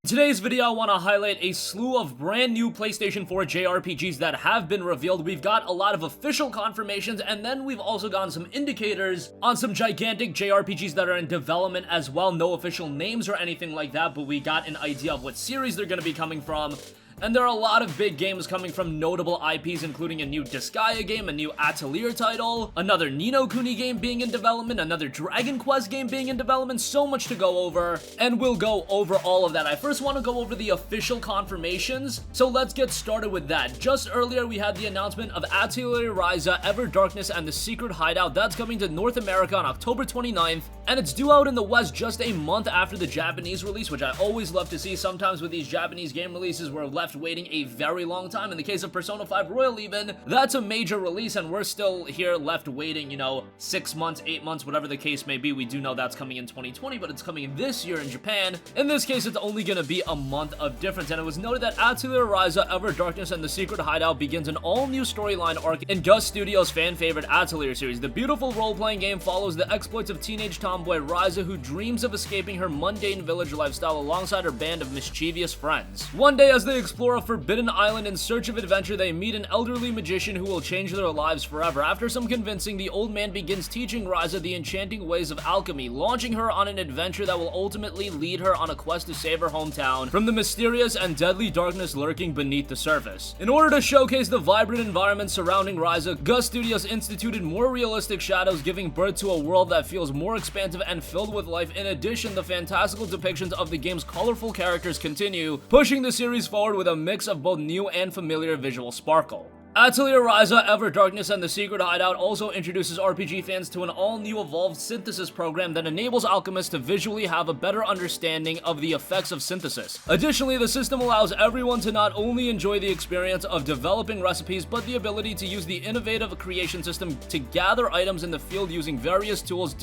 In today's video, I want to highlight a slew of brand new PlayStation 4 JRPGs that have been revealed. We've got a lot of official confirmations, and then we've also gotten some indicators on some gigantic JRPGs that are in development as well. No official names or anything like that, but we got an idea of what series they're going to be coming from. And there are a lot of big games coming from notable IPs, including a new Disgaea game, a new Atelier title, another Ni No Kuni game being in development, another Dragon Quest game being in development. So much to go over, and we'll go over all of that. I first want to go over the official confirmations, so let's get started with that. Just earlier, we had the announcement of Atelier, Ryza, Ever Darkness, and the Secret Hideout. That's coming to North America on October 29th, and it's due out in the West just a month after the Japanese release, which I always love to see. Sometimes with these Japanese game releases, we're left waiting a very long time. In the case of Persona 5 Royal even, that's a major release, and we're still here left waiting, 6 months, 8 months, whatever the case may be. We do know that's coming in 2020, but it's coming this year in Japan. In this case, it's only going to be a month of difference, and it was noted that Atelier, Ryza, Ever Darkness, and the Secret Hideout begins an all-new storyline arc in Gus Studios' fan-favorite Atelier series. The beautiful role-playing game follows the exploits of teenage tomboy Ryza, who dreams of escaping her mundane village lifestyle alongside her band of mischievous friends. One day, as they explore a forbidden island in search of adventure, they meet an elderly magician who will change their lives forever. After some convincing, the old man begins teaching Ryza the enchanting ways of alchemy, launching her on an adventure that will ultimately lead her on a quest to save her hometown from the mysterious and deadly darkness lurking beneath the surface. In order to showcase the vibrant environment surrounding Ryza, Gus Studios instituted more realistic shadows, giving birth to a world that feels more expansive and filled with life. In addition, the fantastical depictions of the game's colorful characters continue, pushing the series forward with a mix of both new and familiar visual sparkle. Atelier, Ryza, Ever Darkness, and the Secret Hideout also introduces RPG fans to an all-new evolved synthesis program that enables alchemists to visually have a better understanding of the effects of synthesis. Additionally, the system allows everyone to not only enjoy the experience of developing recipes, but the ability to use the innovative creation system to gather items in the field using various tools,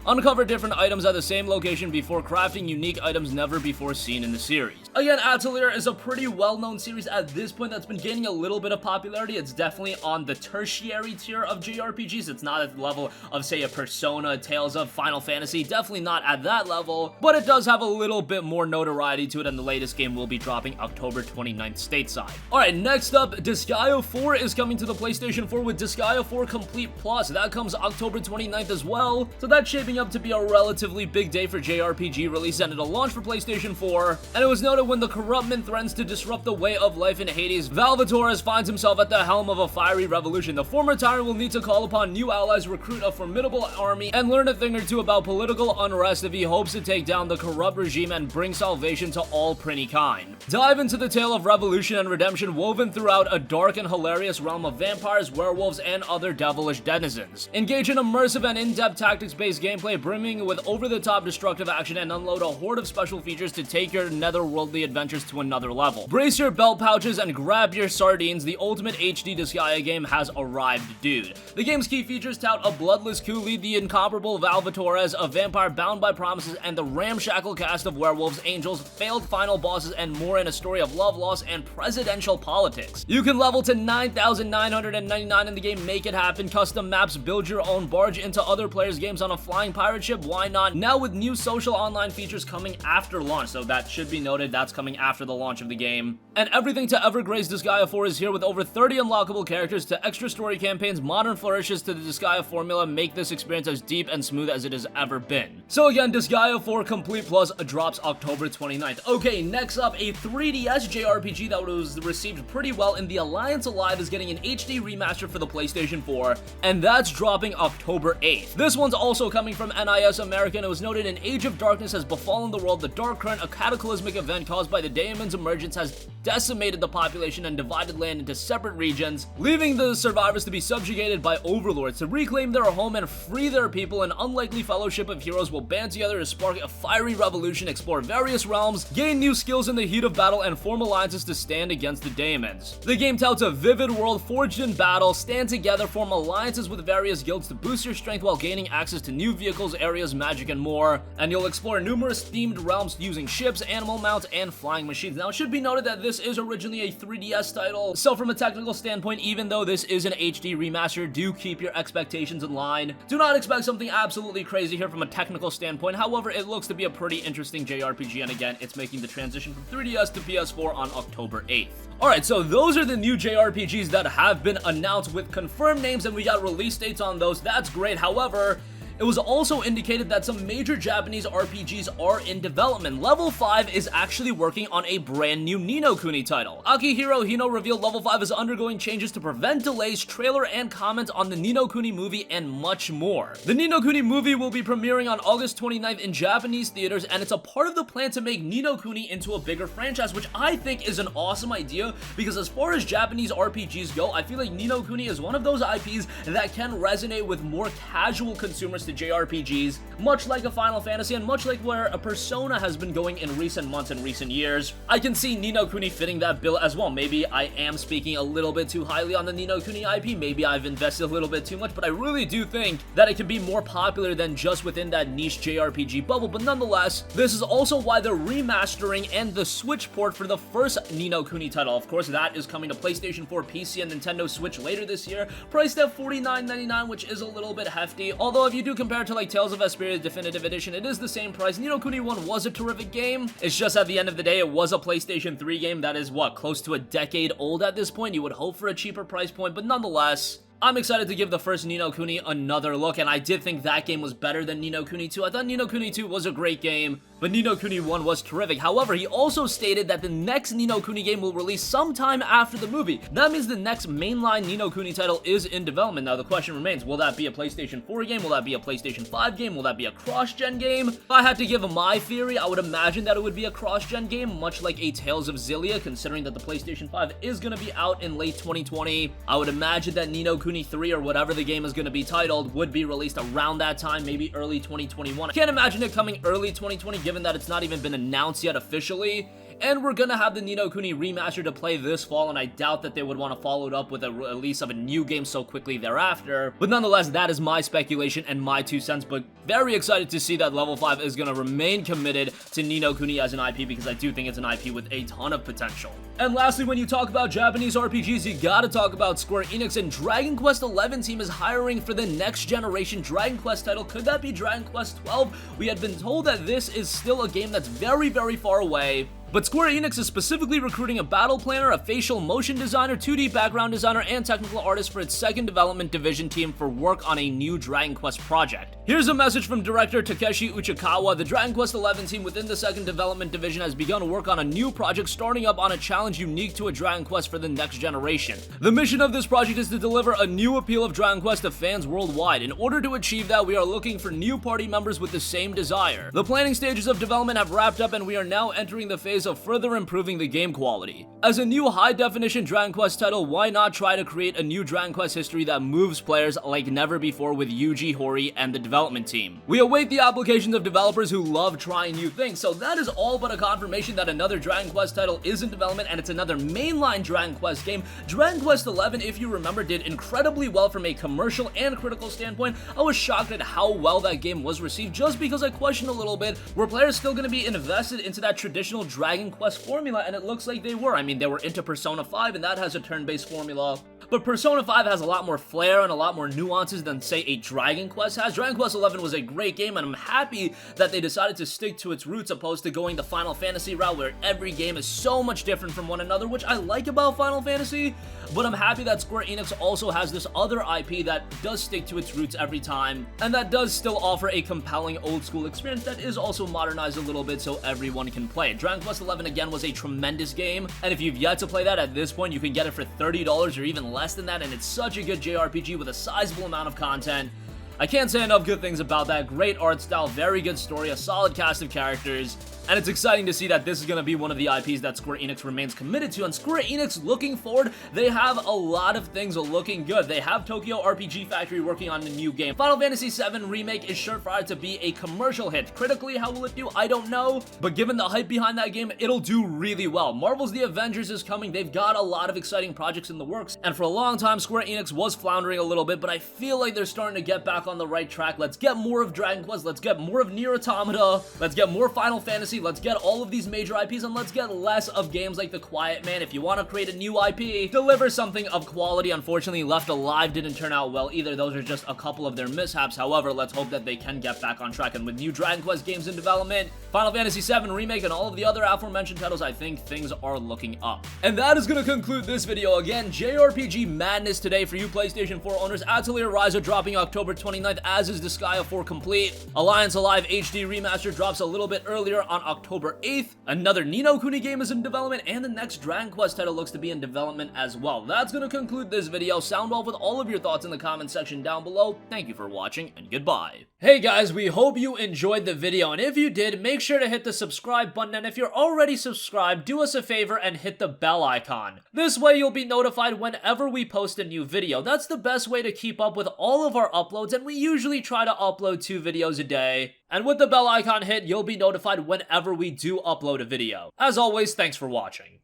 uncover different items at the same location before crafting unique items never before seen in the series. Again, Atelier is a pretty well-known series at this point that's been gaining a little bit of popularity. It's definitely on the tertiary tier of JRPGs. It's not at the level of, say, a Persona, Tales of, Final Fantasy. Definitely not at that level, but it does have a little bit more notoriety to it, and the latest game will be dropping October 29th stateside. Alright, next up, Disgaea 4 is coming to the PlayStation 4 with Disgaea 4 Complete Plus. That comes October 29th as well, so that's shaping up to be a relatively big day for JRPG release, and it'll launch for PlayStation 4. And it was noted when the corruptment threatens to disrupt the way of life in Hades, Valvatores finds himself at the helm of a fiery revolution. The former tyrant will need to call upon new allies, recruit a formidable army, and learn a thing or two about political unrest if he hopes to take down the corrupt regime and bring salvation to all pretty kind. Dive into the tale of revolution and redemption woven throughout a dark and hilarious realm of vampires, werewolves, and other devilish denizens. Engage in immersive and in-depth tactics-based gameplay brimming with over-the-top destructive action, and unload a horde of special features to take your netherworldly adventures to another level. Brace your belt pouches and grab your sardines. The ultimate HD Disgaea game has arrived, dude. The game's key features tout a bloodless coup, lead the incomparable Valvatores, a vampire bound by promises, and the ramshackle cast of werewolves, angels, failed final bosses, and more in a story of love, loss, and presidential politics. You can level to 9,999 in the game, make it happen, custom maps, build your own, barge into other players' games on a flying pirate ship, why not? Now with new social online features coming after launch, so that should be noted, that's coming after the launch of the game. And everything to ever grace Disgaea 4 is here with over 30 unlockable characters to extra story campaigns, modern flourishes to the Disgaea formula make this experience as deep and smooth as it has ever been. So again, Disgaea 4 Complete Plus drops October 29th. Okay, next up, a 3DS JRPG that was received pretty well in The Alliance Alive is getting an HD remaster for the PlayStation 4, and that's dropping October 8th. This one's also coming from NIS America, and it was noted an age of darkness has befallen the world. The Dark Current, a cataclysmic event caused by the Daemon's emergence, has decimated the population and divided land into separate regions, leaving the survivors to be subjugated by overlords. To reclaim their home and free their people, an unlikely fellowship of heroes will band together to spark a fiery revolution, explore various realms, gain new skills in the heat of battle, and form alliances to stand against the daemons. The game touts a vivid world forged in battle. Stand together, form alliances with various guilds to boost your strength while gaining access to new vehicles, areas, magic, and more. And you'll explore numerous themed realms using ships, animal mounts, and flying machines. Now, it should be noted that this this is originally a 3DS title, so from a technical standpoint, even though this is an HD remaster, do keep your expectations in line. Do not expect something absolutely crazy here from a technical standpoint. However, it looks to be a pretty interesting JRPG, and again, it's making the transition from 3DS to PS4 on October 8th. Alright, so those are the new JRPGs that have been announced with confirmed names, and we got release dates on those. That's great. However, it was also indicated that some major Japanese RPGs are in development. Level 5 is actually working on a brand new Ni No Kuni title. Akihiro Hino revealed Level 5 is undergoing changes to prevent delays, trailer and comments on the Ni No Kuni movie, and much more. The Ni No Kuni movie will be premiering on August 29th in Japanese theaters, and it's a part of the plan to make Ni No Kuni into a bigger franchise, which I think is an awesome idea, because as far as Japanese RPGs go, I feel like Ni No Kuni is one of those IPs that can resonate with more casual consumers to JRPGs, much like a Final Fantasy and much like where a Persona has been going in recent months and recent years. I can see Ni No Kuni fitting that bill as well. Maybe I am speaking a little bit too highly on the Ni No Kuni IP, maybe I've invested a little bit too much, but I really do think that it can be more popular than just within that niche JRPG bubble. But nonetheless, this is also why they're remastering and the Switch port for the first Ni No Kuni title. Of course, that is coming to PlayStation 4, PC, and Nintendo Switch later this year, priced at $49.99, which is a little bit hefty. Although if you do compare it to like Tales of Vesperia Definitive Edition, it is the same price. Ni No Kuni 1 was a terrific game. It's just at the end of the day, it was a PlayStation 3 game that is what, close to a decade old at this point. You would hope for a cheaper price point, but nonetheless, I'm excited to give the first Ni No Kuni another look, and I did think that game was better than Ni No Kuni 2. I thought Ni No Kuni 2 was a great game, but Ni No Kuni 1 was terrific. However, he also stated that the next Ni No Kuni game will release sometime after the movie. That means the next mainline Ni No Kuni title is in development. Now, the question remains, will that be a PlayStation 4 game? Will that be a PlayStation 5 game? Will that be a cross-gen game? If I had to give my theory, I would imagine that it would be a cross-gen game, much like a Tales of Xillia, considering that the PlayStation 5 is going to be out in late 2020. I would imagine that Ni No Kuni 3, or whatever the game is going to be titled, would be released around that time, maybe early 2021. I can't imagine it coming early 2020, given that it's not even been announced yet officially. And we're gonna have the Ni No Kuni remaster to play this fall, and I doubt that they would want to follow it up with a release of a new game so quickly thereafter. But nonetheless, that is my speculation and my 2 cents, but very excited to see that Level 5 is gonna remain committed to Ni No Kuni as an IP, because I do think it's an IP with a ton of potential. And lastly, when you talk about Japanese RPGs, you gotta talk about Square Enix, and Dragon Quest XI team is hiring for the next generation Dragon Quest title. Could that be Dragon Quest XII? We had been told that this is still a game that's very, very far away. But Square Enix is specifically recruiting a battle planner, a facial motion designer, 2D background designer, and technical artist for its second development division team for work on a new Dragon Quest project. Here's a message from director Takeshi Uchikawa. The Dragon Quest XI team within the second development division has begun work on a new project starting up on a challenge unique to a Dragon Quest for the next generation. The mission of this project is to deliver a new appeal of Dragon Quest to fans worldwide. In order to achieve that, we are looking for new party members with the same desire. The planning stages of development have wrapped up, and we are now entering the phase of further improving the game quality. As a new high-definition Dragon Quest title, why not try to create a new Dragon Quest history that moves players like never before with Yuji Horii and the development team? We await the applications of developers who love trying new things, so that is all but a confirmation that another Dragon Quest title is in development, and it's another mainline Dragon Quest game. Dragon Quest XI, if you remember, did incredibly well from a commercial and critical standpoint. I was shocked at how well that game was received, just because I questioned a little bit, were players still going to be invested into that traditional Dragon Quest formula? And it looks like they were. I mean, they were into Persona 5, and that has a turn-based formula. But Persona 5 has a lot more flair and a lot more nuances than, say, a Dragon Quest has. Dragon Quest XI was a great game, and I'm happy that they decided to stick to its roots opposed to going the Final Fantasy route, where every game is so much different from one another, which I like about Final Fantasy. But I'm happy that Square Enix also has this other IP that does stick to its roots every time, and that does still offer a compelling old-school experience that is also modernized a little bit so everyone can play it. Dragon Quest XI, again, was a tremendous game, and if you've yet to play that, at this point, you can get it for $30 or even less than that, and it's such a good JRPG with a sizable amount of content. I can't say enough good things about that. Great art style, very good story, a solid cast of characters, and it's exciting to see that this is going to be one of the IPs that Square Enix remains committed to. And Square Enix, looking forward, they have a lot of things looking good. They have Tokyo RPG Factory working on a new game. Final Fantasy VII Remake is surefire to be a commercial hit. Critically, how will it do? I don't know, but given the hype behind that game, it'll do really well. Marvel's The Avengers is coming. They've got a lot of exciting projects in the works, and for a long time, Square Enix was floundering a little bit, but I feel like they're starting to get back on the right track. Let's get more of Dragon Quest. Let's get more of Nier Automata. Let's get more Final Fantasy Fantasy. Let's get all of these major IPs and let's get less of games like The Quiet Man. If you want to create a new IP, deliver something of quality. Unfortunately, Left Alive didn't turn out well either. Those are just a couple of their mishaps. However, let's hope that they can get back on track. And with new Dragon Quest games in development, Final Fantasy VII Remake, and all of the other aforementioned titles, I think things are looking up. And that is going to conclude this video. Again, JRPG madness today for you PlayStation 4 owners. Atelier Ryza dropping October 29th, as is Disgaea 4 Complete. Alliance Alive HD Remastered drops a little bit earlier on October 8th. Another Ni No Kuni game is in development, and the next Dragon Quest title looks to be in development as well. That's going to conclude this video. Sound off with all of your thoughts in the comment section down below. Thank you for watching, and goodbye. Hey guys, we hope you enjoyed the video, and if you did, make sure to hit the subscribe button, and if you're already subscribed, do us a favor and hit the bell icon. This way you'll be notified whenever we post a new video. That's the best way to keep up with all of our uploads, and we usually try to upload 2 videos a day. And with the bell icon hit, you'll be notified whenever we do upload a video. As always, thanks for watching.